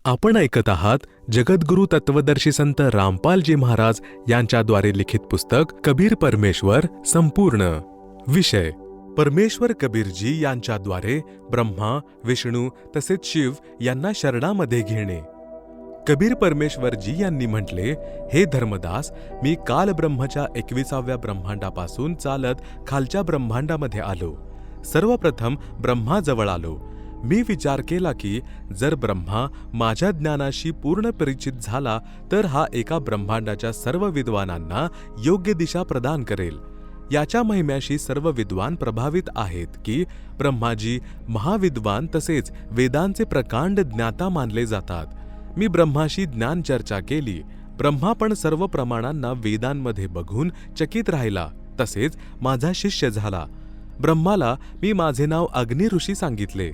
आपण ऐकत आहात जगद्गुरु तत्वदर्शी संत रामपालजी महाराज यांच्याद्वारे लिखित पुस्तक कबीर परमेश्वर संपूर्ण. विषय परमेश्वर कबीरजी यांच्याद्वारे ब्रह्मा, विष्णू तसेच शिव यांना शरणामध्ये घेणे. कबीर परमेश्वरजी यांनी म्हटले, हे धर्मदास, मी काल ब्रह्मच्या 21व्या ब्रह्मांडापासून चालत खालच्या ब्रह्मांडामध्ये आलो. सर्वप्रथम ब्रह्माजवळ आलो. मी विचार केला की जर ब्रह्मा माझ्या ज्ञानाशी पूर्ण परिचित झाला तर हा एका ब्रह्मांडाच्या सर्व विद्वानांना योग्य दिशा प्रदान करेल. याच्या महिम्याशी सर्व विद्वान प्रभावित आहेत की ब्रह्माजी महाविद्वान तसेच वेदांचे प्रकांड ज्ञाता मानले जातात. मी ब्रह्माशी ज्ञान चर्चा केली. ब्रह्मा पण सर्व प्रमाणांना वेदांमध्ये बघून चकित राहिला. तसेच माझा शिष्य झाला. ब्रह्माला मी माझे नाव अग्नी ऋषी सांगितले.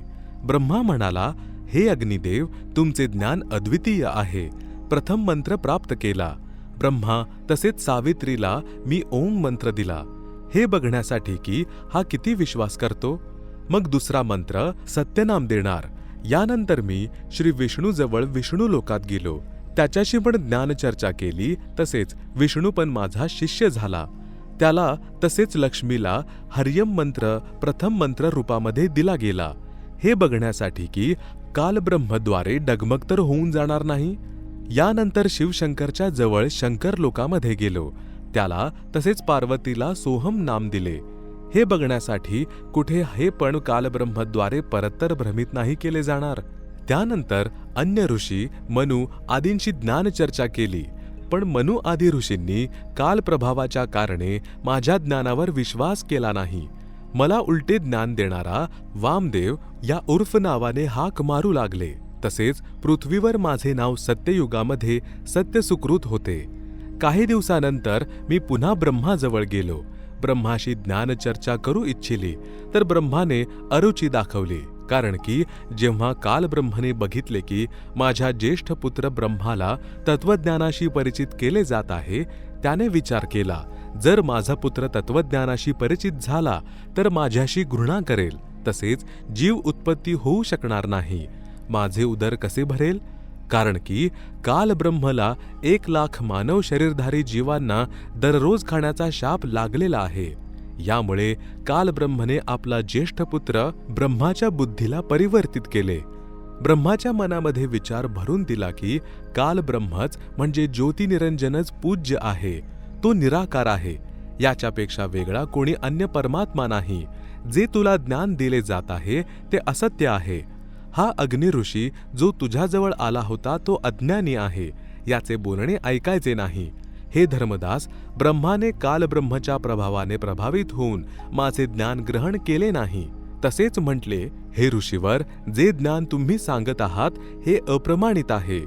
ब्रह्मा म्हणाला, हे अग्निदेव, तुमचे ज्ञान अद्वितीय आहे. प्रथम मंत्र प्राप्त केला. ब्रह्मा तसेच सावित्रीला मी ओम मंत्र दिला, हे बघण्यासाठी की हा किती विश्वास करतो. मग दुसरा मंत्र सत्यनाम देणार. यानंतर मी श्री विष्णूजवळ विष्णू लोकात गेलो. त्याच्याशी पण ज्ञानचर्चा केली. तसेच विष्णू पण माझा शिष्य झाला. त्याला तसेच लक्ष्मीला हरियम मंत्र प्रथम मंत्र रूपामध्ये दिला गेला, हे बघण्यासाठी की कालब्रह्मद्वारे डगमग तर होऊन जाणार नाही. यानंतर शिवशंकरच्या जवळ शंकर लोकामध्ये गेलो. त्याला तसेच पार्वतीला सोहम नाम दिले, हे बघण्यासाठी कुठे हे पण कालब्रह्मद्वारे परत्तर भ्रमित नाही केले जाणार. त्यानंतर अन्य ऋषी मनु आदींशी ज्ञानचर्चा केली. पण मनु आदी ऋषींनी कालप्रभावाच्या कारणे माझ्या ज्ञानावर विश्वास केला नाही. मला उलटे ज्ञान देणारा वामदेव या उर्फ नावाने हाक मारू लागले. तसेच पृथ्वीवर माझे नाव सत्ययुगामध्ये सत्यसुकृत होते. काही दिवसानंतर मी पुन्हा ब्रह्माजवळ गेलो. ब्रह्माशी ज्ञानचर्चा करू इच्छिली तर ब्रह्माने अरुची दाखवली. कारण की जेव्हा कालब्रह्मने बघितले की माझ्या ज्येष्ठ पुत्र ब्रह्माला तत्वज्ञानाशी परिचित केले जात आहे, त्याने विचार केला, जर माझा पुत्र तत्वज्ञानाशी परिचित झाला तर माझ्याशी घृणा करेल. तसेच जीव उत्पत्ती होऊ शकणार नाही. माझे उदर कसे भरेल? कारण की कालब्रह्मला 1,00,000 मानव शरीरधारी जीवांना दररोज खाण्याचा शाप लागलेला आहे. यामुळे कालब्रह्मने आपला ज्येष्ठ पुत्र ब्रह्माच्या बुद्धीला परिवर्तित केले. ब्रह्माच्या मनामध्ये विचार भरून दिला की कालब्रह्मच म्हणजे ज्योतिनिरंजनच पूज्य आहे. तो निराकार आहे. याच्यापेक्षा वेगळा कोणी अन्य परमात्मा नाही. जे तुला ज्ञान दिले जात आहे ते असत्य आहे. हा अग्नि ऋषी जो तुझ्याजवळ आला होता तो अज्ञानी आहे. याचे बोलणे ऐकायचे नाही. हे धर्मदास, ब्रह्माने कालब्रह्मच्या प्रभावाने प्रभावित होऊन माझे ज्ञान ग्रहण केले नाही. तसेच म्हटले, हे ऋषीवर, जे ज्ञान तुम्ही सांगत आहात हे अप्रमाणित आहे.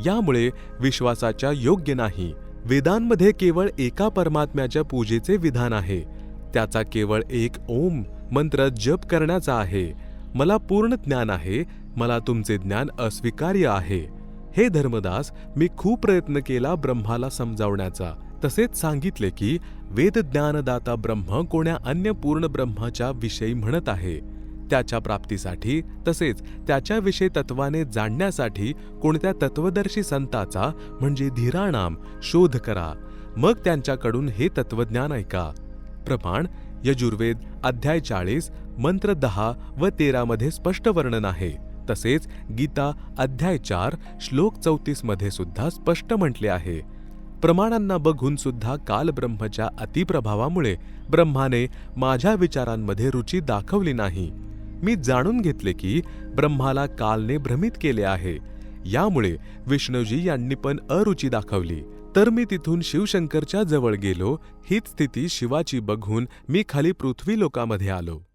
यामुळे विश्वासाच्या योग्य नाही. वेदांमध्ये केवळ एका परमात्म्याच्या पूजेचे विधान आहे. त्याचा केवळ एक ओम मंत्र जप करण्याचा आहे. मला पूर्ण ज्ञान आहे. मला तुमचे ज्ञान अस्वीकार्य आहे. हे धर्मदास, मी खूप प्रयत्न केला ब्रह्माला समजावण्याचा. तसेच सांगितले की वेद ज्ञानदाता ब्रह्म कोण्या अन्य पूर्ण ब्रह्माच्या विषयी म्हणत आहे. त्याच्या प्राप्तीसाठी तसेच त्याच्याविषयी तत्वाने जाणण्यासाठी कोणत्या तत्वदर्शी संताचा म्हणजे धीराणाम शोध करा. मग त्यांच्याकडून हे तत्वज्ञान ऐका. प्रमाण यजुर्वेद अध्याय 40 मंत्र 10 व 13 मध्ये स्पष्ट वर्णन आहे. तसेच गीता अध्याय 4 श्लोक 34 मध्ये सुद्धा स्पष्ट म्हटले आहे. प्रमाणांना बघून सुद्धा कालब्रह्मच्या अतिप्रभावामुळे ब्रह्माने माझ्या विचारांमध्ये रुची दाखवली नाही. मी जाणून घेतले की ब्रह्माला कालने भ्रमित केले आहे. यामुळे विष्णूजी यांनी पण अरुची दाखवली. तर मी तिथून शिवशंकरच्या जवळ गेलो. हीच स्थिती शिवाची बघून मी खाली पृथ्वी लोकामध्ये आलो.